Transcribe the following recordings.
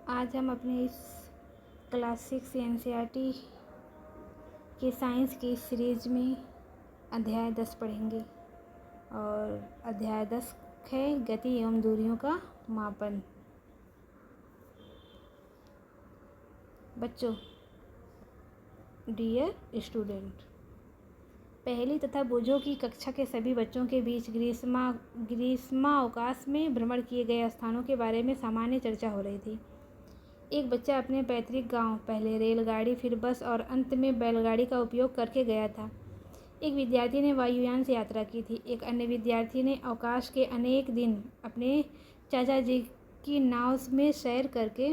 आज हम अपने इस क्लासिक एनसीईआरटी के साइंस की सीरीज में अध्याय 10 पढ़ेंगे और अध्याय 10 है गति एवं दूरियों का मापन। बच्चों, डियर स्टूडेंट, पहली तथा बोझों की कक्षा के सभी बच्चों के बीच ग्रीष्मावकाश में भ्रमण किए गए स्थानों के बारे में सामान्य चर्चा हो रही थी। एक बच्चा अपने पैतृक गांव पहले रेलगाड़ी, फिर बस और अंत में बैलगाड़ी का उपयोग करके गया था। एक विद्यार्थी ने वायुयान से यात्रा की थी। एक अन्य विद्यार्थी ने अवकाश के अनेक दिन अपने चाचा जी की नाव में सैर करके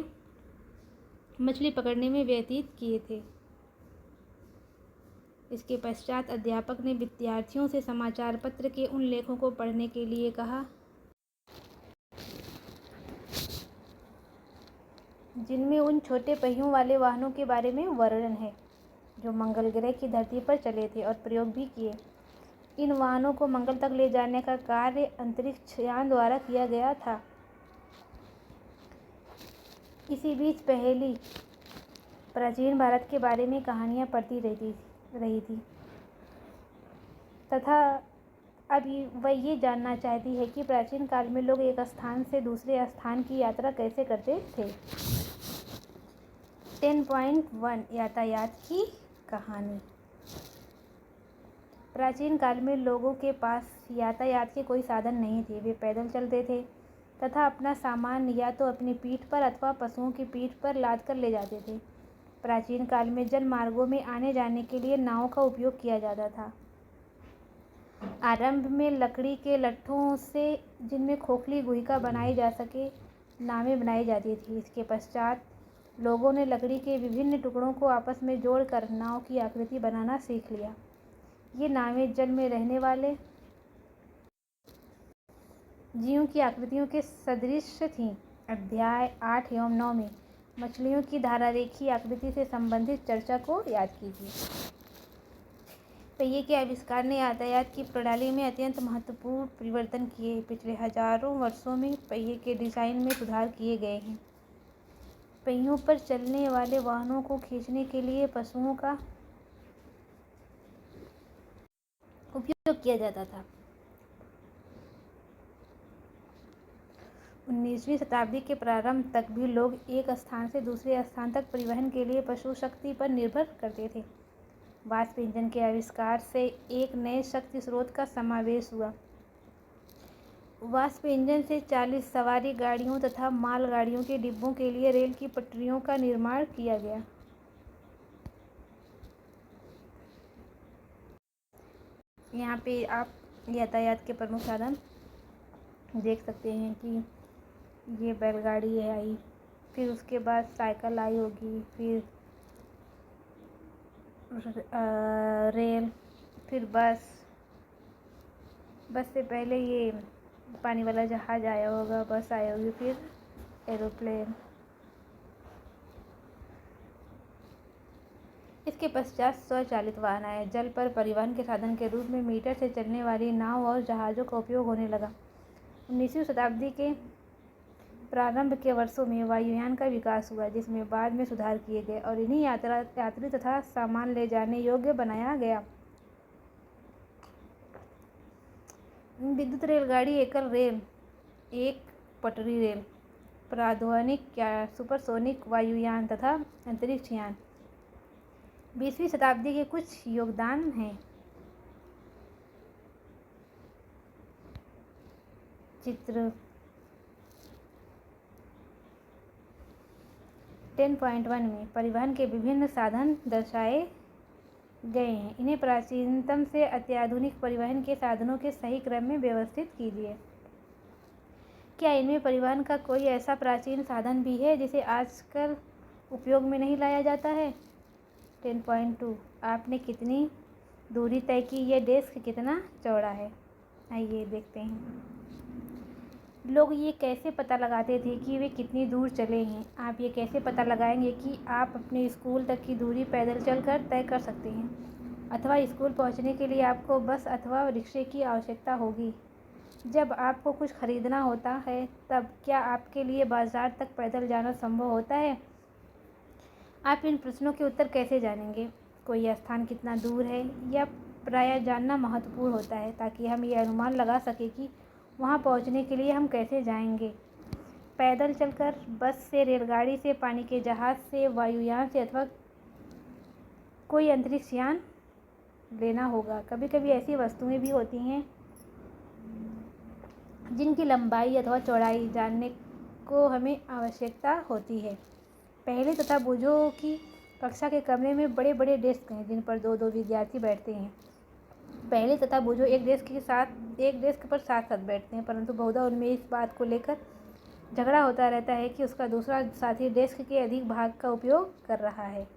मछली पकड़ने में व्यतीत किए थे। इसके पश्चात अध्यापक ने विद्यार्थियों से समाचार पत्र के उन लेखों को पढ़ने के लिए कहा जिनमें उन छोटे पहियों वाले वाहनों के बारे में वर्णन है जो मंगल ग्रह की धरती पर चले थे और प्रयोग भी किए। इन वाहनों को मंगल तक ले जाने का कार्य अंतरिक्ष यान द्वारा किया गया था। इसी बीच पहली प्राचीन भारत के बारे में कहानियाँ पढ़ती रही थी तथा अब वह ये जानना चाहती है कि प्राचीन काल में लोग एक स्थान से दूसरे स्थान की यात्रा कैसे करते थे। 10.1 यातायात की कहानी। प्राचीन काल में लोगों के पास यातायात के कोई साधन नहीं थे। वे पैदल चलते थे तथा अपना सामान या तो अपनी पीठ पर अथवा पशुओं की पीठ पर लाद कर ले जाते थे। प्राचीन काल में जल मार्गों में आने जाने के लिए नावों का उपयोग किया जाता था। आरंभ में लकड़ी के लट्ठों से, जिनमें खोखली गुहिका बनाई जा सके, नावें बनाई जाती थी। इसके पश्चात लोगों ने लकड़ी के विभिन्न टुकड़ों को आपस में जोड़कर नाव की आकृति बनाना सीख लिया। ये नावें जल में रहने वाले जीवों की आकृतियों के सदृश थीं। अध्याय 8 एवं 9 में मछलियों की धारारेखीय आकृति से संबंधित चर्चा को याद कीजिए। पहिए के आविष्कार ने यातायात की प्रणाली में अत्यंत महत्वपूर्ण परिवर्तन किए। पिछले हजारों वर्षों में पहिए के डिजाइन में सुधार किए गए हैं। पहियों पर चलने वाले वाहनों को खींचने के लिए पशुओं का उपयोग किया जाता था। 19वीं शताब्दी के प्रारंभ तक भी लोग एक स्थान से दूसरे स्थान तक परिवहन के लिए पशु शक्ति पर निर्भर करते थे। वाष्प इंजन के आविष्कार से एक नए शक्ति स्रोत का समावेश हुआ। वाष्प इंजन से 40 सवारी गाड़ियों तथा मालगाड़ियों के डिब्बों के लिए रेल की पटरियों का निर्माण किया गया। यहाँ पे आप यातायात के प्रमुख साधन देख सकते हैं कि ये बैलगाड़ी आई, फिर उसके बाद साइकिल आई होगी, फिर रेल, फिर बस से पहले ये पानी वाला जहाज आया होगा, बस आई होगी, फिर एरोप्लेन। इसके पश्चात स्वचालित वाहन आए। जल पर परिवहन के साधन के रूप में मीटर से चलने वाली नाव और जहाज़ों का उपयोग होने लगा। 19वीं शताब्दी के प्रारंभ के वर्षों में वायुयान का विकास हुआ, जिसमें बाद में सुधार किए गए और इन्हीं यात्री तथा सामान ले जाने योग्य बनाया गया। विद्युत रेलगाड़ी, एकल रेल, एक पटरी रेल, प्राद्योगिक या सुपरसोनिक वायुयान तथा अंतरिक्ष यान 20वीं शताब्दी के कुछ योगदान हैं। चित्र 10.1 में परिवहन के विभिन्न साधन दर्शाए गए हैं। इन्हें प्राचीनतम से अत्याधुनिक परिवहन के साधनों के सही क्रम में व्यवस्थित कीजिए। क्या इनमें परिवहन का कोई ऐसा प्राचीन साधन भी है जिसे आजकल उपयोग में नहीं लाया जाता है? 10.2 आपने कितनी दूरी तय की? यह डेस्क कितना चौड़ा है? आइए देखते हैं। लोग ये कैसे पता लगाते थे कि वे कितनी दूर चले हैं? आप ये कैसे पता लगाएंगे कि आप अपने स्कूल तक की दूरी पैदल चलकर तय कर सकते हैं अथवा स्कूल पहुंचने के लिए आपको बस अथवा रिक्शे की आवश्यकता होगी? जब आपको कुछ खरीदना होता है तब क्या आपके लिए बाजार तक पैदल जाना संभव होता है? आप इन प्रश्नों के उत्तर कैसे जानेंगे? कोई स्थान कितना दूर है या प्रायः जानना महत्वपूर्ण होता है ताकि हम ये अनुमान लगा सकें कि वहाँ पहुँचने के लिए हम कैसे जाएंगे। पैदल चलकर, बस से, रेलगाड़ी से, पानी के जहाज़ से, वायुयान से अथवा कोई अंतरिक्ष यान लेना होगा। कभी कभी ऐसी वस्तुएं भी होती हैं जिनकी लंबाई अथवा चौड़ाई जानने को हमें आवश्यकता होती है। पहले तथा बुझो की कक्षा के कमरे में बड़े बड़े डेस्क हैं जिन पर दो दो विद्यार्थी बैठते हैं। पहले तथा बुझो एक डेस्क पर साथ साथ बैठते हैं, परंतु बहुधा उनमें इस बात को लेकर झगड़ा होता रहता है कि उसका दूसरा साथी डेस्क के अधिक भाग का उपयोग कर रहा है।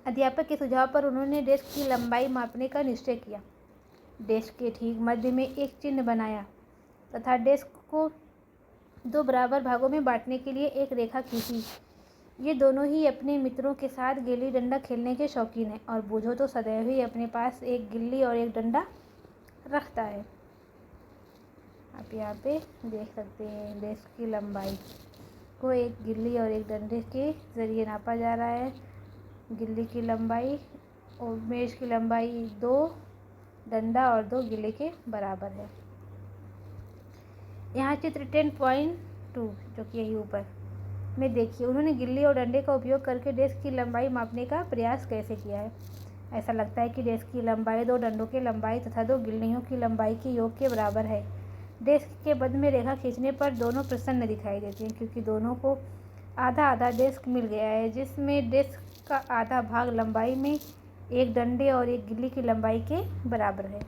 अध्यापक के सुझाव पर उन्होंने डेस्क की लंबाई मापने का निश्चय किया। डेस्क के ठीक मध्य में एक चिन्ह बनाया तथा डेस्क को दो बराबर भागों में बांटने के लिए एक रेखा खींची। ये दोनों ही अपने मित्रों के साथ गिल्ली डंडा खेलने के शौकीन हैं और बुझो तो सदैव ही अपने पास एक गिल्ली और एक डंडा रखता है। आप यहाँ पे देख सकते हैं डेस्क की लंबाई को एक गिल्ली और एक डंडे के ज़रिए नापा जा रहा है। गिल्ली की लंबाई और मेज की लंबाई 2 डंडा और 2 गिल्ली के बराबर है। यहाँ चित्र 10.2 जो कि यही ऊपर में देखिए, उन्होंने गिल्ली और डंडे का उपयोग करके डेस्क की लंबाई मापने का प्रयास कैसे किया है। ऐसा लगता है कि डेस्क की लंबाई 2 डंडों की लंबाई तथा 2 गिल्लियों की लंबाई के योग के बराबर है। डेस्क के मध्य में रेखा खींचने पर दोनों प्रसन्न दिखाई देते हैं क्योंकि दोनों को आधा आधा डेस्क मिल गया है, जिसमें डेस्क का आधा भाग लंबाई में एक डंडे और एक गिल्ली की लंबाई के बराबर है।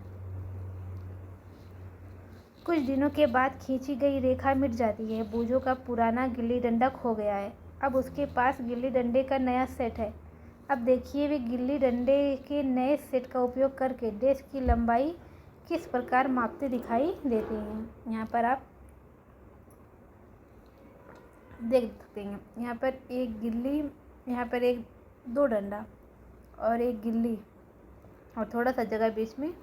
कुछ दिनों के बाद खींची गई रेखा मिट जाती है। बुझो का पुराना गिल्ली डंडा खो गया है। अब उसके पास गिल्ली डंडे का नया सेट है। अब देखिए वे गिल्ली डंडे के नए सेट का उपयोग करके डेस्क की लंबाई किस प्रकार मापते दिखाई देते हैं। यहाँ पर आप देख सकते हैं, यहाँ पर एक गिल्ली, यहाँ पर एक 2 डंडा और एक गिल्ली और थोड़ा सा जगह बीच में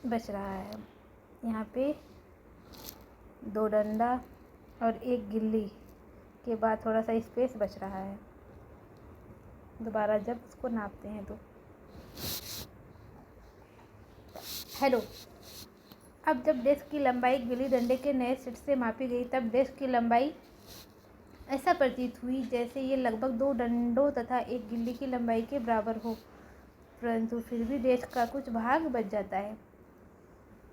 बच रहा है। यहाँ पे 2 डंडा और एक गिल्ली के बाद थोड़ा सा स्पेस बच रहा है। दोबारा जब उसको नापते हैं तो हेलो, अब जब डेस्क की लंबाई गिल्ली डंडे के नए सेट से मापी गई तब डेस्क की लंबाई ऐसा प्रतीत हुई जैसे ये लगभग 2 डंडों तथा एक गिल्ली की लंबाई के बराबर हो, परंतु फिर भी डेस्क का कुछ भाग बच जाता है।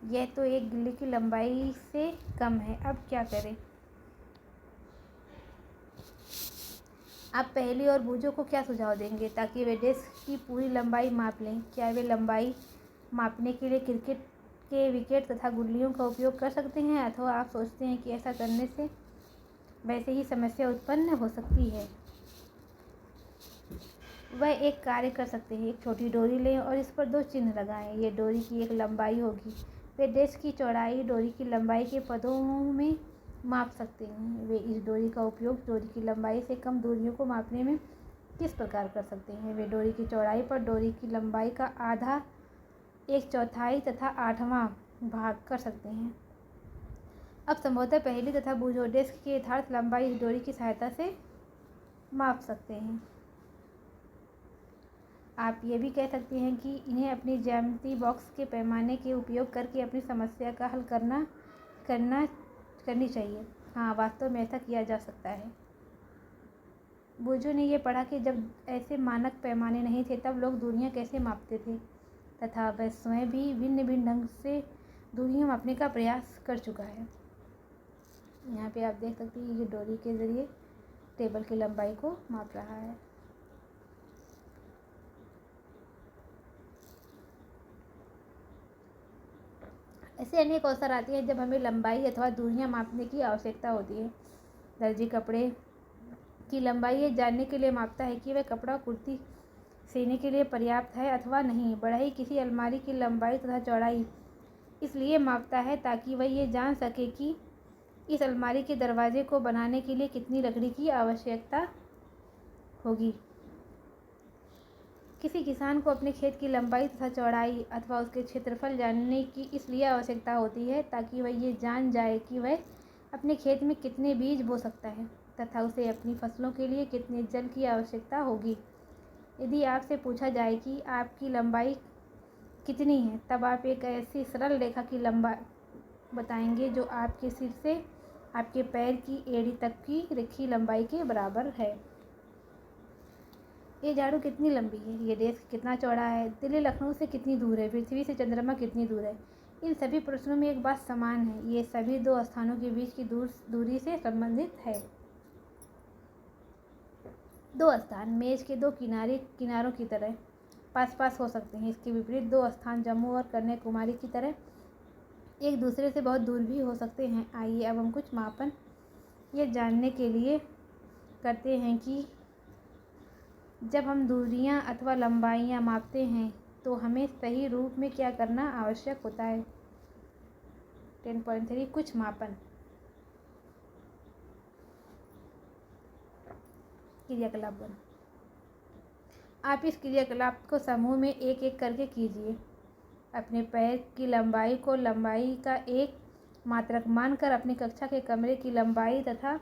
यह तो एक गिल्ली की लंबाई से कम है। अब क्या करें? आप पहेली और बूझो को क्या सुझाव देंगे ताकि वे डेस्क की पूरी लंबाई माप लें? क्या वे लंबाई मापने के लिए क्रिकेट के विकेट तथा गुल्लियों का उपयोग कर सकते हैं, अथवा आप सोचते हैं कि ऐसा करने से वैसे ही समस्या उत्पन्न हो सकती है? वह एक कार्य कर सकते हैं, एक छोटी डोरी लें और इस पर 2 चिन्ह लगाएं। ये डोरी की एक लंबाई होगी। वे डेस्क की चौड़ाई डोरी की लंबाई के पदों में माप सकते हैं। वे इस डोरी का उपयोग डोरी की लंबाई से कम दूरियों को मापने में किस प्रकार कर सकते हैं? वे डोरी की चौड़ाई पर डोरी की लंबाई का आधा, 1/4 तथा 8वां भाग कर सकते हैं। अब संभवतः पहेली तथा बूझो डेस्क की यथार्थ लंबाई इस डोरी की सहायता से माप सकते हैं। आप ये भी कह सकते हैं कि इन्हें अपनी ज्यामिति बॉक्स के पैमाने के उपयोग करके अपनी समस्या का हल करनी चाहिए। हाँ, वास्तव में ऐसा किया जा सकता है। बूझो ने यह पढ़ा कि जब ऐसे मानक पैमाने नहीं थे तब लोग दूरियां कैसे मापते थे तथा वह स्वयं भी भिन्न भिन्न ढंग से दूरियां मापने का प्रयास कर चुका है। यहाँ पे आप देख सकते हैं ये डोरी के ज़रिए टेबल की लंबाई को माप रहा है। ऐसे अनेक अवसर आते हैं जब हमें लंबाई अथवा दूरियां मापने की आवश्यकता होती है। दर्जी कपड़े की लंबाई ये जानने के लिए मापता है कि वह कपड़ा कुर्ती सीने के लिए पर्याप्त है अथवा नहीं। बढ़ई किसी अलमारी की लंबाई तथा चौड़ाई इसलिए मापता है ताकि वह ये जान सके कि इस अलमारी के दरवाजे को बनाने के लिए कितनी लकड़ी की आवश्यकता होगी। किसी किसान को अपने खेत की लंबाई तथा चौड़ाई अथवा उसके क्षेत्रफल जानने की इसलिए आवश्यकता होती है ताकि वह ये जान जाए कि वह अपने खेत में कितने बीज बो सकता है तथा उसे अपनी फसलों के लिए कितने जल की आवश्यकता होगी। यदि आपसे पूछा जाए कि आपकी लंबाई कितनी है, तब आप एक ऐसी सरल रेखा की लंबाई बताएंगे जो आपके सिर से आपके पैर की एड़ी तक की रेखी लंबाई के बराबर है। ये झाड़ू कितनी लंबी है, ये देश कितना चौड़ा है, दिल्ली लखनऊ से कितनी दूर है, पृथ्वी से चंद्रमा कितनी दूर है। इन सभी प्रश्नों में एक बात समान है, ये सभी दो स्थानों के बीच की दूरी से संबंधित है। दो स्थान मेज के दो किनारों की तरह पास पास हो सकते हैं। इसके विपरीत दो स्थान जम्मू और कन्याकुमारी की तरह एक दूसरे से बहुत दूर भी हो सकते हैं। आइए अब हम कुछ मापन ये जानने के लिए करते हैं कि जब हम दूरियां अथवा लंबाइयां मापते हैं तो हमें सही रूप में क्या करना आवश्यक होता है। 10.3 कुछ मापन। क्रियाकलाप 1। आप इस क्रियाकलाप को समूह में एक एक करके कीजिए। अपने पैर की लंबाई को लंबाई का एक मात्रक मानकर अपनी कक्षा के कमरे की लंबाई तथा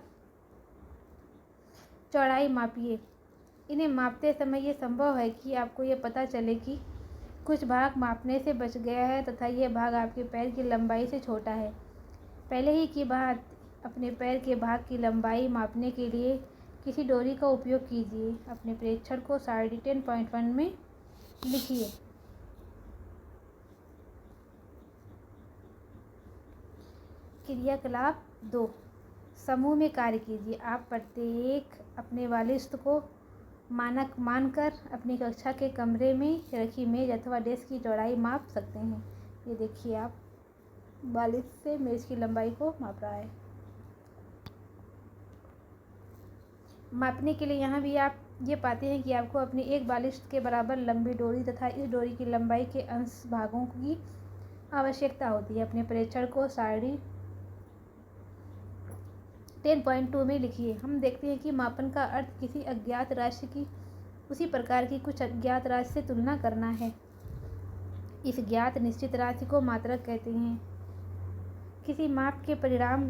चौड़ाई मापिए। इन्हें मापते समय ये संभव है कि आपको ये पता चले कि कुछ भाग मापने से बच गया है तथा यह भाग आपके पैर की लंबाई से छोटा है। पहले ही की बात, अपने पैर के भाग की लंबाई मापने के लिए किसी डोरी का उपयोग कीजिए। अपने प्रेक्षण को सारणी 10.1 में लिखिए। क्रियाकलाप 2। समूह में कार्य कीजिए। आप प्रत्येक अपने बालिश्त को मानक मानकर अपनी कक्षा के कमरे में रखी मेज अथवा डेस्क की चौड़ाई माप सकते हैं। ये देखिए, आप बालिश्त से मेज की लंबाई को माप रहा है। मापने के लिए यहाँ भी आप ये पाते हैं कि आपको अपनी एक बालिश्त के बराबर लंबी डोरी तथा इस डोरी की लंबाई के अंश भागों की आवश्यकता होती है। अपने प्रेक्षण को सारणी 10.2 में लिखिए। हम देखते हैं कि मापन का अर्थ किसी अज्ञात राशि की उसी प्रकार की कुछ अज्ञात राशि से तुलना करना है। इस ज्ञात निश्चित राशि को मात्रक कहते हैं। किसी माप के परिणाम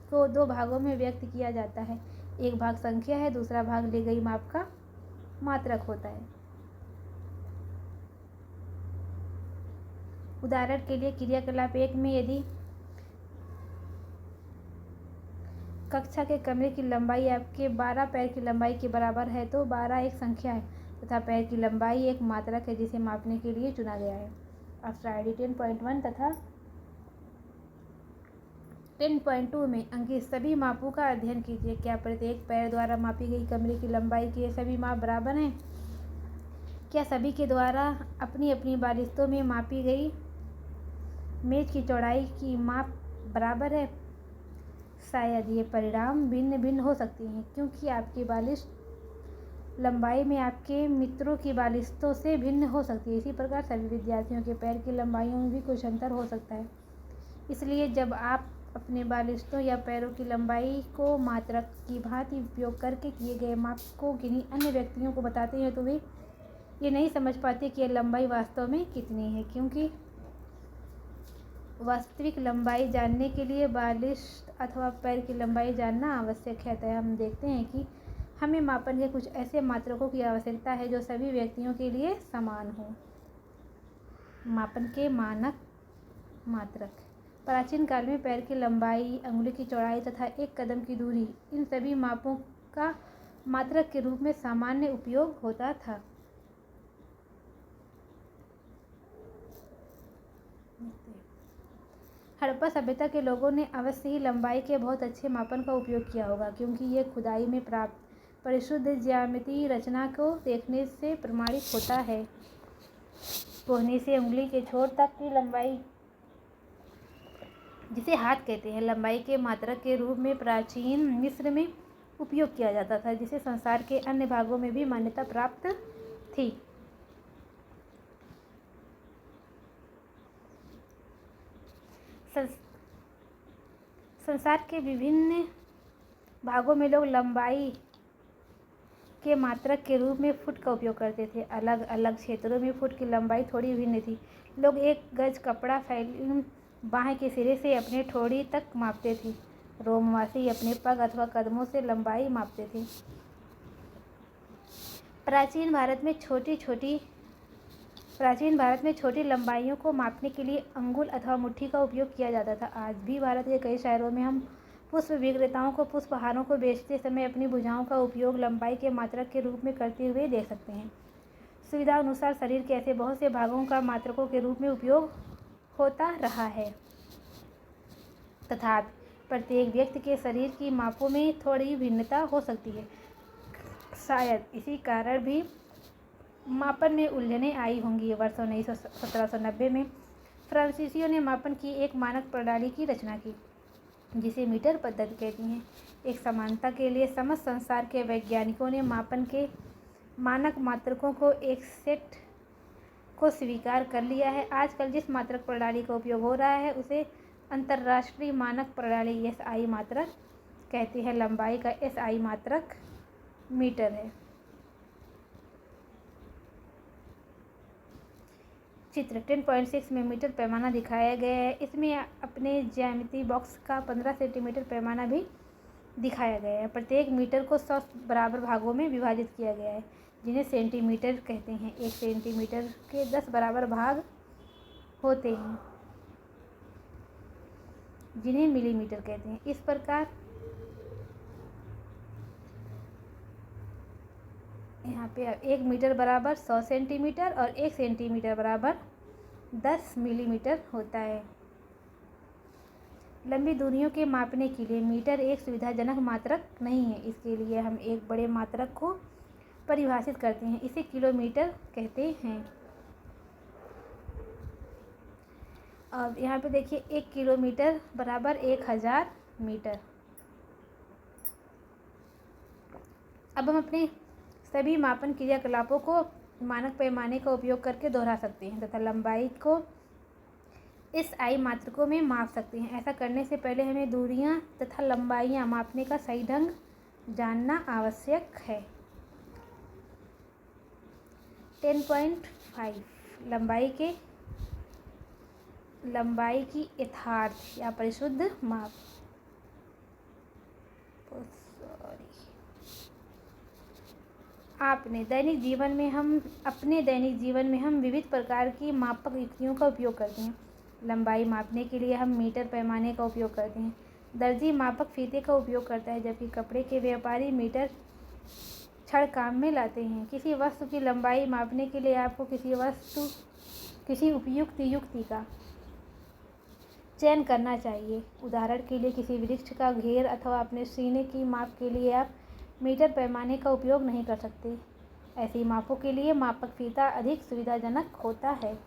को दो भागों में व्यक्त किया जाता है। एक भाग संख्या है, दूसरा भाग ली गई माप का मात्रक होता है। उदाहरण के लिए क्रियाकलाप 1 में यदि कक्षा के कमरे की लंबाई आपके 12 पैर की लंबाई के बराबर है तो 12 एक संख्या है तथा पैर की लंबाई एक मात्रक है जिसे मापने के लिए चुना गया है। अब सारणी 10.1 तथा 10.2 में अंकित सभी मापों का अध्ययन कीजिए। क्या प्रत्येक पैर द्वारा मापी गई कमरे की लंबाई के सभी माप बराबर हैं? क्या सभी के द्वारा अपनी अपनी बालिश्तों में मापी गई मेज की चौड़ाई की माप बराबर है? शायद ये परिणाम भिन्न भिन्न हो सकते हैं क्योंकि आपकी बालिश्त लंबाई में आपके मित्रों की बालिश्तों से भिन्न हो सकती है। इसी प्रकार सभी विद्यार्थियों के पैर की लंबाइयों में भी कुछ अंतर हो सकता है। इसलिए जब आप अपने बालिश्तों या पैरों की लंबाई को मात्रक की भांति उपयोग करके किए गए माप को किन्हीं अन्य व्यक्तियों को बताते हैं तो वे ये नहीं समझ पाते कि यह लंबाई वास्तव में कितनी है, क्योंकि वास्तविक लंबाई जानने के लिए बालिश्त अथवा पैर की लंबाई जानना आवश्यक है। अतः हम देखते हैं कि हमें मापन के कुछ ऐसे मात्रकों की आवश्यकता है जो सभी व्यक्तियों के लिए समान हो। मापन के मानक मात्रक। प्राचीन काल में पैर की लंबाई, अंगुली की चौड़ाई तथा एक कदम की दूरी, इन सभी मापों का मात्रक के रूप में सामान्य उपयोग होता था। हड़प्पा सभ्यता के लोगों ने अवश्य ही लंबाई के बहुत अच्छे मापन का उपयोग किया होगा, क्योंकि ये खुदाई में प्राप्त परिशुद्ध ज्यामितीय रचना को देखने से प्रमाणित होता है। कोहनी से उंगली के छोर तक की लंबाई, जिसे हाथ कहते हैं, लंबाई के मात्रक के रूप में प्राचीन मिस्र में उपयोग किया जाता था, जिसे संसार के अन्य भागों में भी मान्यता प्राप्त थी। संसार के विभिन्न भागों में लोग लंबाई के मात्रक के रूप में फुट का उपयोग करते थे। अलग अलग क्षेत्रों में फुट की लंबाई थोड़ी भिन्न थी। लोग 1 गज कपड़ा फैली बाहें के सिरे से अपने ठोड़ी तक मापते थे। रोमवासी अपने पग अथवा कदमों से लंबाई मापते थे। प्राचीन भारत में छोटी लंबाइयों को मापने के लिए अंगुल अथवा मुट्ठी का उपयोग किया जाता था। आज भी भारत के कई शहरों में हम पुष्प विक्रेताओं को पुष्पहारों को बेचते समय अपनी भुजाओं का उपयोग लंबाई के मात्रक के रूप में करते हुए देख सकते हैं। सुविधा अनुसार शरीर के ऐसे बहुत से भागों का मात्रकों के रूप में उपयोग होता रहा है। तथापि प्रत्येक व्यक्ति के शरीर की मापों में थोड़ी भिन्नता हो सकती है। शायद इसी कारण भी मापन में उलझनें आई होंगी। वर्ष 1790 में फ्रांसीसियों ने मापन की एक मानक प्रणाली की रचना की, जिसे मीटर पद्धति कहती हैं। एक समानता के लिए समस्त संसार के वैज्ञानिकों ने मापन के मानक मात्रकों को एक सेट को स्वीकार कर लिया है। आजकल जिस मात्रक प्रणाली का उपयोग हो रहा है उसे अंतर्राष्ट्रीय मानक प्रणाली SI मात्रक कहते हैं। लंबाई का SI मात्रक मीटर है। चित्र 10.6 में मीटर पैमाना दिखाया गया है। इसमें अपने ज्यामिति बॉक्स का 15 सेंटीमीटर पैमाना भी दिखाया गया है। प्रत्येक मीटर को 100 बराबर भागों में विभाजित किया गया है, जिन्हें सेंटीमीटर कहते हैं। 1 सेंटीमीटर के 10 बराबर भाग होते हैं, जिन्हें मिलीमीटर कहते हैं। इस प्रकार यहाँ पे 1 मीटर बराबर 100 सेंटीमीटर और 1 सेंटीमीटर बराबर 10 मिलीमीटर होता है। लंबी दूरियों के मापने के लिए मीटर एक सुविधाजनक मात्रक नहीं है। इसके लिए हम एक बड़े मात्रक को परिभाषित करते हैं, इसे किलोमीटर कहते हैं। अब यहाँ पे देखिए 1 किलोमीटर बराबर 1000 मीटर। अब हम अपने सभी मापन क्रियाकलापों को मानक पैमाने का उपयोग करके दोहरा सकते हैं तथा लंबाई को SI मात्रकों में माप सकते हैं। ऐसा करने से पहले हमें दूरियां तथा लंबाइयां मापने का सही ढंग जानना आवश्यक है। 10.5 लंबाई की यथार्थ या परिशुद्ध माप। अपने दैनिक जीवन में हम विविध प्रकार की मापक युक्तियों का उपयोग करते हैं। लंबाई मापने के लिए हम मीटर पैमाने का उपयोग करते हैं। दर्जी मापक फीते का उपयोग करता है, जबकि कपड़े के व्यापारी मीटर छड़ काम में लाते हैं। किसी वस्तु की लंबाई मापने के लिए आपको किसी उपयुक्त युक्ति का चयन करना चाहिए। उदाहरण के लिए किसी वृक्ष का घेर अथवा अपने सीने की माप के लिए आप मीटर पैमाने का उपयोग नहीं कर सकते। ऐसी मापों के लिए मापक फीता अधिक सुविधाजनक होता है।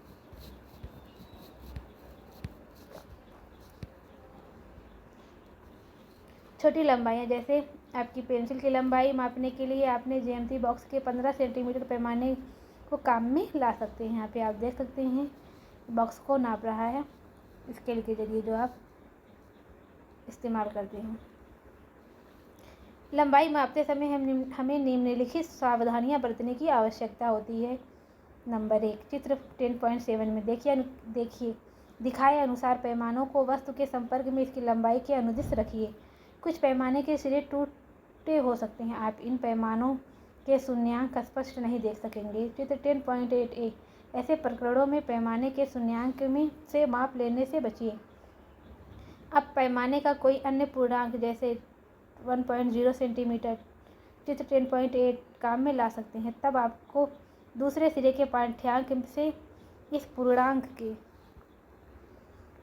छोटी लंबाइयाँ, जैसे आपकी पेंसिल की लंबाई मापने के लिए आपने ज्यामिति बॉक्स के 15 सेंटीमीटर पैमाने को काम में ला सकते हैं। यहाँ पे आप देख सकते हैं बॉक्स को नाप रहा है स्केल के जरिए जो आप इस्तेमाल करते हैं। लंबाई मापते समय हमें निम्नलिखित सावधानियां बरतने की आवश्यकता होती है। नंबर 1, चित्र 10.7 में देखिए दिखाए अनुसार पैमानों को वस्तु के संपर्क में इसकी लंबाई के अनुदिश रखिए। कुछ पैमाने के सिरे टूटे हो सकते हैं। आप इन पैमानों के शून्यांक स्पष्ट नहीं देख सकेंगे। चित्र 10.8a, ऐसे प्रकरणों में पैमाने के शून्यांक से माप लेने से बचिए। अब पैमाने का कोई अन्य पूर्णांक जैसे 1.0 सेंटीमीटर चित्र 10.8 काम में ला सकते हैं। तब आपको दूसरे सिरे के पाठ्यांक से इस पूर्णांक के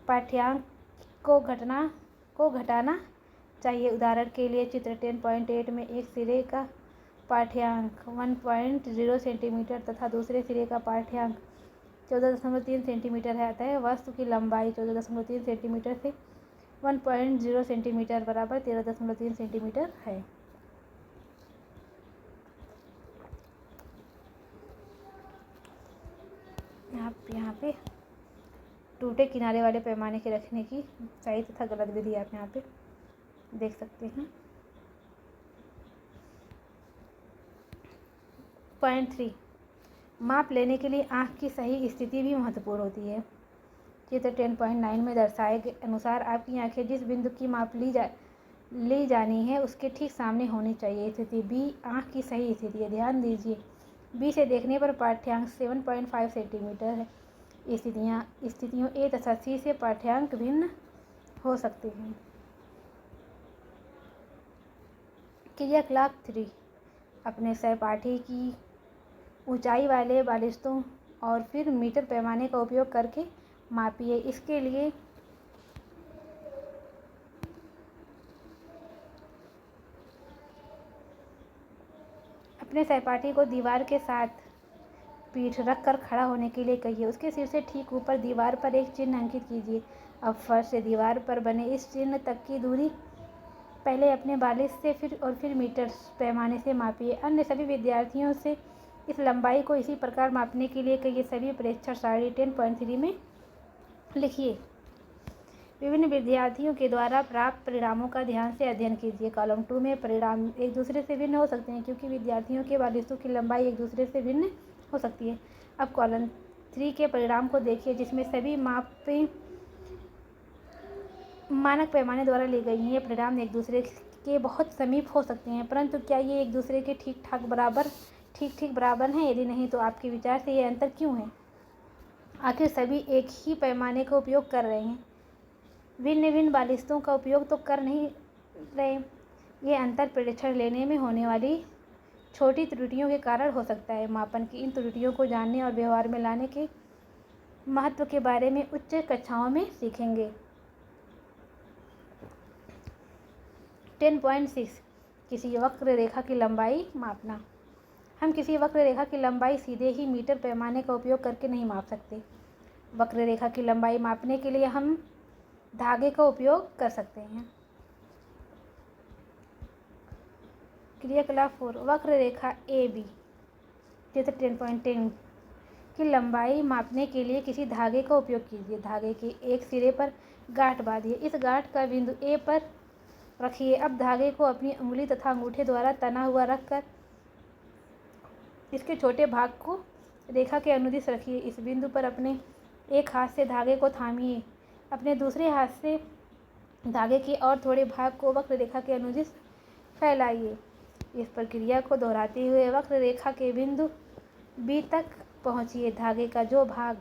पाठ्यांक को घटाना चाहिए। उदाहरण के लिए चित्र 10.8 में एक सिरे का पाठ्यांक 1.0 सेंटीमीटर तथा दूसरे सिरे का पाठ्यांक 14.3 सेंटीमीटर है। अतः वस्तु की लंबाई 14.3 सेंटीमीटर से 1.0 सेंटीमीटर बराबर 13.3 सेंटीमीटर है। आप यहाँ पे टूटे किनारे वाले पैमाने के रखने की सही तथा गलत विधि आप यहाँ पे देख सकते हैं। 10.3 माप लेने के लिए आँख की सही स्थिति भी महत्वपूर्ण होती है। चित्र 10.9 में दर्शाए के अनुसार आपकी आँखें जिस बिंदु की माप ली जानी है उसके ठीक सामने होनी चाहिए। स्थिति बी आँख की सही स्थिति है। ध्यान दीजिए, बी से देखने पर पाठ्यांक 7.5 सेंटीमीटर है। स्थितियों ए तथा सी से पाठ्यांक भिन्न हो सकते हैं। क्रियाकलाप 3 अपने सहपाठी की ऊंचाई वाले बालिस्तों और फिर मीटर पैमाने का उपयोग करके मापिए। इसके लिए अपने सहपाठी को दीवार के साथ पीठ रखकर खड़ा होने के लिए कहिए। उसके सिर से ठीक ऊपर दीवार पर एक चिन्ह अंकित कीजिए। अब फर्श से दीवार पर बने इस चिन्ह तक की दूरी पहले अपने बालिश से फिर मीटर पैमाने से मापिए। अन्य सभी विद्यार्थियों से इस लंबाई को इसी प्रकार मापने के लिए कहिए। सभी प्रेक्षण सारणी 10.3 में लिखिए। विभिन्न विद्यार्थियों के द्वारा प्राप्त परिणामों का ध्यान से अध्ययन कीजिए। कॉलम 2 में परिणाम एक दूसरे से भिन्न हो सकते हैं क्योंकि विद्यार्थियों के बालिशों की लंबाई एक दूसरे से भिन्न हो सकती है। अब कॉलम 3 के परिणाम को देखिए जिसमें सभी मापें मानक पैमाने द्वारा ली गई हैं। ये परिणाम एक दूसरे के बहुत समीप हो सकते हैं, परंतु क्या ये एक दूसरे के ठीक ठीक बराबर हैं? यदि नहीं तो आपके विचार से ये अंतर क्यों है? आखिर सभी एक ही पैमाने का उपयोग कर रहे हैं, भिन्न बालिस्तों का उपयोग तो कर नहीं रहे। ये अंतर परीक्षण लेने में होने वाली छोटी त्रुटियों के कारण हो सकता है। मापन की इन त्रुटियों को जानने और व्यवहार में लाने के महत्व के बारे में उच्च कक्षाओं में सीखेंगे। 10.6 किसी वक्र रेखा की लंबाई मापना। हम किसी वक्र रेखा की लंबाई सीधे ही मीटर पैमाने का उपयोग करके नहीं माप सकते। वक्र रेखा की लंबाई मापने के लिए हम धागे का उपयोग कर सकते हैं। क्रियाकलाप 4 वक्र रेखा ए बी चित्र 10.10 की लंबाई मापने के लिए किसी धागे का उपयोग कीजिए। धागे के एक सिरे पर गांठ बांधिए। इस गांठ का बिंदु ए पर रखिए। अब धागे को अपनी उंगली तथा अंगूठे द्वारा तना हुआ रखकर इसके छोटे भाग को रेखा के अनुदिश रखिए। इस बिंदु पर अपने एक हाथ से धागे को थामिए। अपने दूसरे हाथ से धागे के और थोड़े भाग को वक्र रेखा के अनुदिश फैलाइए। इस प्रक्रिया को दोहराते हुए वक्र रेखा के बिंदु बी तक पहुंचिए। धागे का जो भाग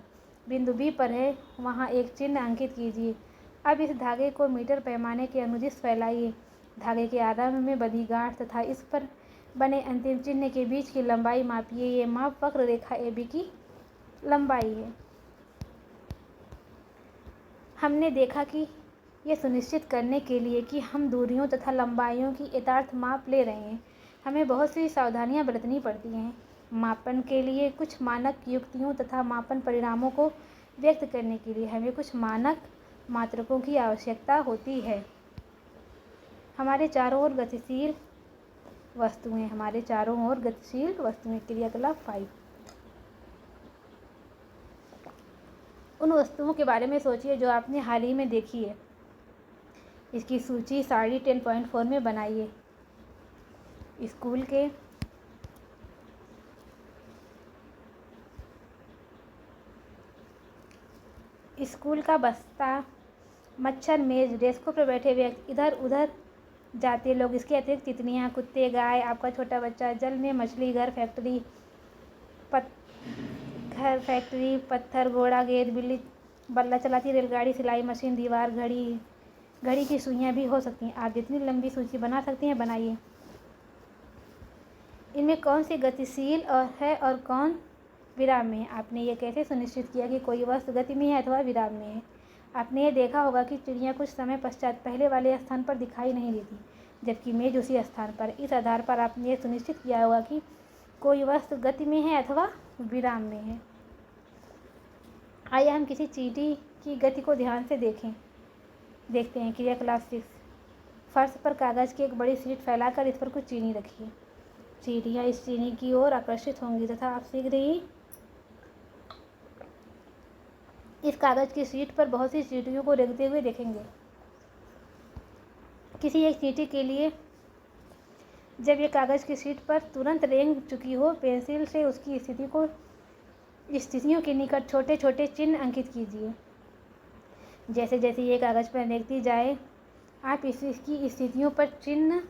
बिंदु बी पर है वहां एक चिन्ह अंकित कीजिए। अब इस धागे को मीटर पैमाने के अनुदिश फैलाइए। धागे के आरंभ में बंधी गांठ तथा इस पर बने अंतिम चिन्ह के बीच की लंबाई मापिए। ये माप वक्र रेखा ए बी की लंबाई है। हमने देखा कि यह सुनिश्चित करने के लिए कि हम दूरियों तथा लंबाइयों की यथार्थ माप ले रहे हैं, हमें बहुत सी सावधानियां बरतनी पड़ती हैं। मापन के लिए कुछ मानक युक्तियों तथा मापन परिणामों को व्यक्त करने के लिए हमें कुछ मानक मात्रकों की आवश्यकता होती है। हमारे चारों ओर गतिशील वस्तुएं क्रियाकलाप 5 उन वस्तुओं के बारे में सोचिए जो आपने हाल ही में देखी है। इसकी सूची सारणी 10.4 में बनाइए। स्कूल का बस्ता, मच्छर, मेज, डेस्कों पर बैठे व्यक्ति, इधर उधर जाते लोग, इसके अतिरिक्त तितलियाँ, कुत्ते, गाय, आपका छोटा बच्चा, जल में मछली, घर, फैक्ट्री, पत्थर, घोड़ा, गेंद, बिल्ली, बल्ला चलाती रेलगाड़ी, सिलाई मशीन, दीवार, घड़ी की सुइयाँ भी हो सकती हैं। आप जितनी लंबी सूची बना सकती हैं बनाइए। इनमें कौन सी गतिशील है और कौन विराम में है? आपने ये कैसे सुनिश्चित किया कि कोई वस्तु गति में है अथवा विराम में है? आपने ये देखा होगा कि चिड़ियाँ कुछ समय पश्चात पहले वाले स्थान पर दिखाई नहीं देती, जबकि मेज उसी स्थान पर। इस आधार पर आपने ये सुनिश्चित किया होगा कि कोई वस्तु गति में है अथवा विराम में है। आइए हम किसी चींटी की गति को ध्यान से देखते हैं। क्रियाकलाप 6 फर्श पर कागज़ की एक बड़ी शीट फैलाकर इस पर कुछ चीनी रखिए। चींटियाँ इस चीनी की ओर आकर्षित होंगी तथा आप शीघ्र ही इस कागज़ की शीट पर बहुत सी चींटियों को रेंगते हुए देखेंगे। किसी एक चींटी के लिए जब ये कागज़ की शीट पर तुरंत रेंग चुकी हो, पेंसिल से उसकी स्थितियों के निकट छोटे छोटे चिन्ह अंकित कीजिए। जैसे जैसे ये कागज़ पर रेंगती जाए, आप इसकी स्थितियों पर चिन्ह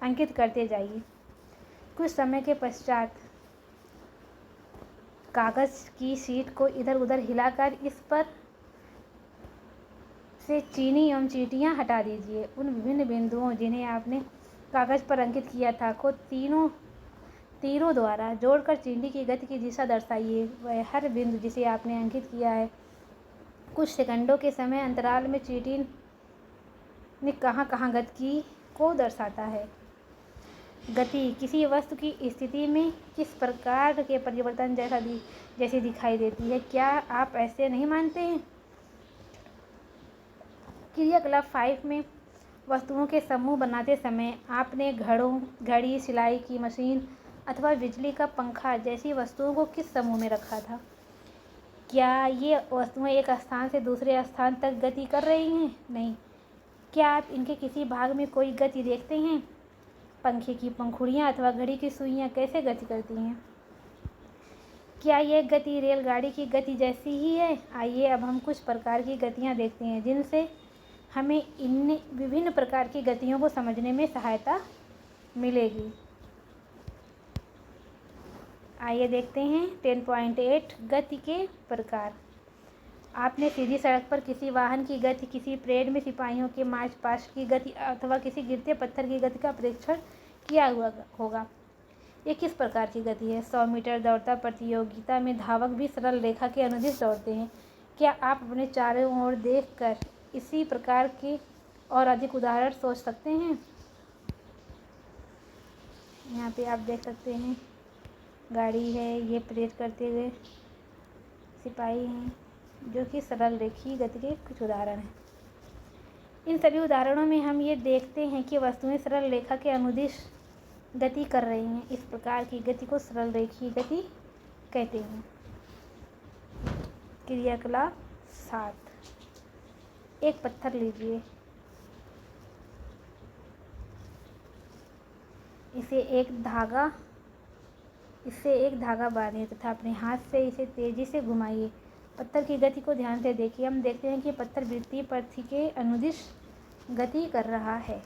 अंकित करते जाइए। कुछ समय के पश्चात कागज़ की शीट को इधर उधर हिलाकर इस पर से चीनी एवं चींटियाँ हटा दीजिए। उन विभिन्न बिंदुओं जिन्हें आपने कागज़ पर अंकित किया था को तीरों द्वारा जोड़कर चींटी की गति की दिशा दर्शाइए। वह हर बिंदु जिसे आपने अंकित किया है कुछ सेकंडों के समय अंतराल में चींटी ने कहाँ कहाँ गति की को दर्शाता है। गति किसी वस्तु की स्थिति में किस प्रकार के परिवर्तन जैसी दिखाई देती है। क्या आप ऐसे नहीं मानते हैं? क्रियाकलाप 5 में वस्तुओं के समूह बनाते समय आपने घड़ी, सिलाई की मशीन अथवा बिजली का पंखा जैसी वस्तुओं को किस समूह में रखा था? क्या ये वस्तुएं एक स्थान से दूसरे स्थान तक गति कर रही हैं? नहीं। क्या आप इनके किसी भाग में कोई गति देखते हैं? पंखे की पंखुड़ियाँ अथवा घड़ी की सुइयाँ कैसे गति करती हैं? क्या यह गति रेलगाड़ी की गति जैसी ही है? आइए अब हम कुछ प्रकार की गतियाँ देखते हैं जिनसे हमें इन विभिन्न प्रकार की गतियों को समझने में सहायता मिलेगी। आइए देखते हैं 10.8 गति के प्रकार। आपने सीधी सड़क पर किसी वाहन की गति, किसी परेड में सिपाहियों के मार्च पास्ट की गति अथवा किसी गिरते पत्थर की गति का परीक्षण किया हुआ होगा। ये किस प्रकार की गति है? 100 मीटर दौड़ता प्रतियोगिता में धावक भी सरल रेखा के अनुदिश दौड़ते हैं। क्या आप अपने चारों ओर देखकर इसी प्रकार के और अधिक उदाहरण सोच सकते हैं? यहाँ पे आप देख सकते हैं गाड़ी है, ये परेड करते हुए सिपाही हैं, जो कि सरल रेखीय गति के कुछ उदाहरण हैं। इन सभी उदाहरणों में हम ये देखते हैं कि वस्तुएं सरल रेखा के अनुदिश गति कर रही हैं। इस प्रकार की गति को सरल रेखीय गति कहते हैं। क्रियाकलाप 7। एक पत्थर लीजिए, इससे एक धागा बांधिए तथा अपने हाथ से इसे तेजी से घुमाइए। पत्थर की गति को ध्यान से देखिए। हम देखते हैं कि पत्थर वृत्तीय पथ के अनुदिश गति कर रहा है।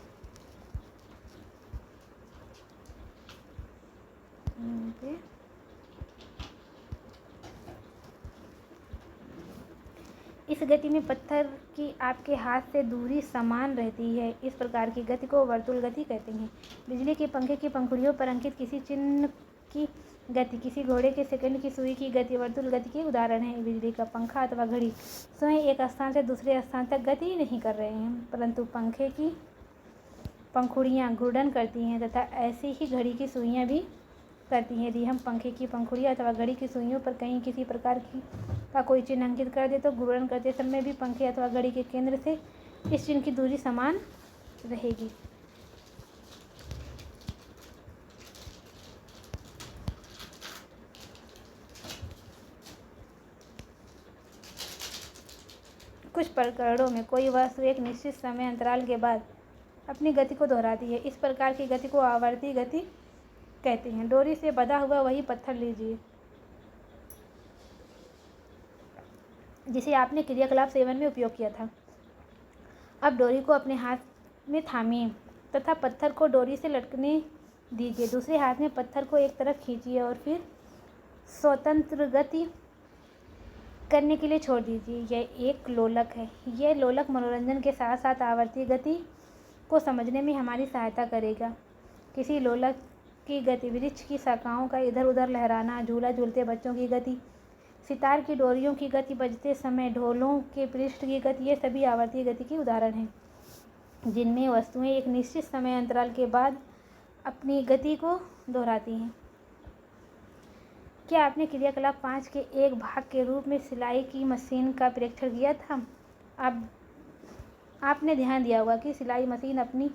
इस गति में पत्थर की आपके हाथ से दूरी समान रहती है। इस प्रकार की गति को वर्तुल गति कहते हैं। बिजली के पंखे की पंखुड़ियों पर अंकित किसी चिन्ह की गति, किसी घोड़े के सेकंड की सुई की गति वर्तुल गति के उदाहरण है। बिजली का पंखा अथवा घड़ी स्वयं एक स्थान से दूसरे स्थान तक गति नहीं कर रहे हैं, परंतु पंखे की पंखुड़ियाँ घूर्णन करती हैं तथा ऐसी ही घड़ी की सुइयाँ भी करती हैं। यदि हम पंखे की पंखुड़ियाँ अथवा घड़ी की सुइयों पर कहीं किसी प्रकार का कोई चिन्ह अंकित कर दे तो घूर्णन करते समय भी पंखे अथवा घड़ी के केंद्र से इस चिन्ह की दूरी समान रहेगी। कुछ प्रकरणों में कोई वस्तु एक निश्चित समय अंतराल के बाद अपनी गति को दोहराती है। इस प्रकार की गति को आवर्ती गति कहते हैं। डोरी से बंधा हुआ वही पत्थर लीजिए जिसे आपने क्रियाकलाप 7 में उपयोग किया था। अब डोरी को अपने हाथ में थामिए तथा पत्थर को डोरी से लटकने दीजिए। दूसरे हाथ में पत्थर को एक तरफ खींचिए और फिर स्वतंत्र गति करने के लिए छोड़ दीजिए। यह एक लोलक है। यह लोलक मनोरंजन के साथ साथ आवर्ती गति को समझने में हमारी सहायता करेगा। किसी लोलक की गति, वृक्ष की शाखाओं का इधर उधर लहराना, झूला झूलते बच्चों की गति, सितार की डोरियों की गति, बजते समय ढोलों के पृष्ठ की गति, ये सभी आवर्ती गति के उदाहरण हैं जिनमें वस्तुएं एक निश्चित समय अंतराल के बाद अपनी गति को दोहराती हैं। क्या आपने क्रियाकलाप 5 के एक भाग के रूप में सिलाई की मशीन का परीक्षण किया था? आपने ध्यान दिया होगा कि सिलाई मशीन अपनी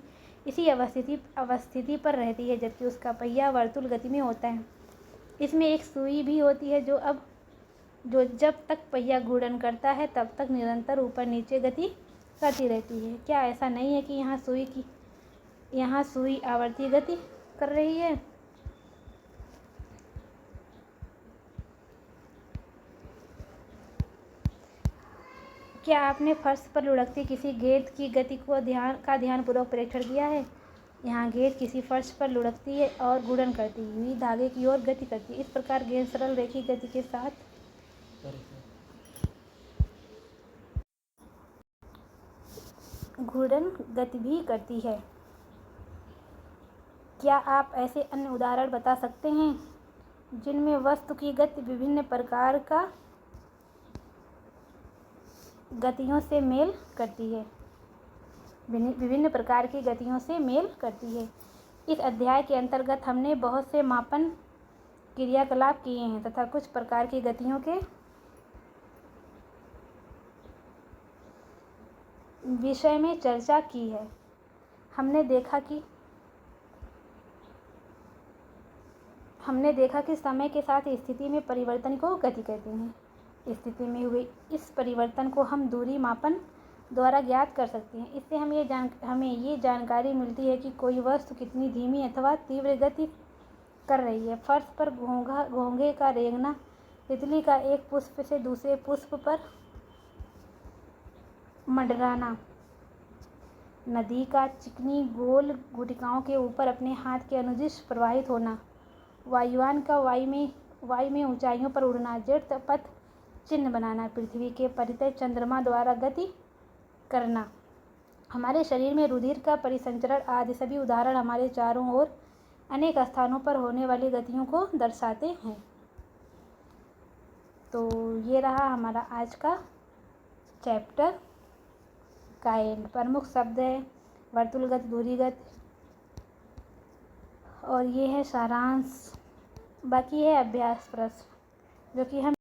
इसी अवस्थिति पर रहती है जबकि उसका पहिया वर्तुल गति में होता है। इसमें एक सुई भी होती है जो जब तक पहिया घूर्णन करता है तब तक निरंतर ऊपर नीचे गति करती रहती है। क्या ऐसा नहीं है कि यहाँ सुई की यहाँ सुई आवर्ती गति कर रही है। क्या आपने फर्श पर लुढ़कती किसी गेंद की गति को ध्यानपूर्वक परीक्षण किया है? यहाँ गेंद किसी फर्श पर लुढ़कती है और घूर्णन करती हुई धागे की ओर गति करती है। इस प्रकार गेंद सरल रैखिक गति के साथ घूर्णन गति भी करती है। क्या आप ऐसे अन्य उदाहरण बता सकते हैं जिनमें वस्तु की गति विभिन्न प्रकार का गतियों से मेल करती है? विभिन्न प्रकार की गतियों से मेल करती है। इस अध्याय के अंतर्गत हमने बहुत से मापन क्रियाकलाप किए हैं तथा कुछ प्रकार की गतियों के विषय में चर्चा की है। हमने देखा कि समय के साथ स्थिति में परिवर्तन को गति कहते हैं। स्थिति में हुए इस परिवर्तन को हम दूरी मापन द्वारा ज्ञात कर सकते हैं। इससे हमें ये जानकारी मिलती है कि कोई वस्तु कितनी धीमी अथवा तीव्र गति कर रही है। फर्श पर घोंघे का रेंगना, तितली का एक पुष्प से दूसरे पुष्प पर मंडराना, नदी का चिकनी गोल गुटिकाओं के ऊपर अपने हाथ के अनुदिश प्रवाहित होना, वायुयान का वायु में ऊंचाइयों पर उड़ना, जेट पथ चिन्ह बनाना, पृथ्वी के परितः चंद्रमा द्वारा गति करना, हमारे शरीर में रुधिर का परिसंचरण आदि सभी उदाहरण हमारे चारों ओर अनेक स्थानों पर होने वाली गतियों को दर्शाते हैं। तो ये रहा हमारा आज का चैप्टर का एंड। प्रमुख शब्द है वर्तुलगत, धुरीगत, और ये है सारांश। बाकी है अभ्यास प्रश्न जो कि हम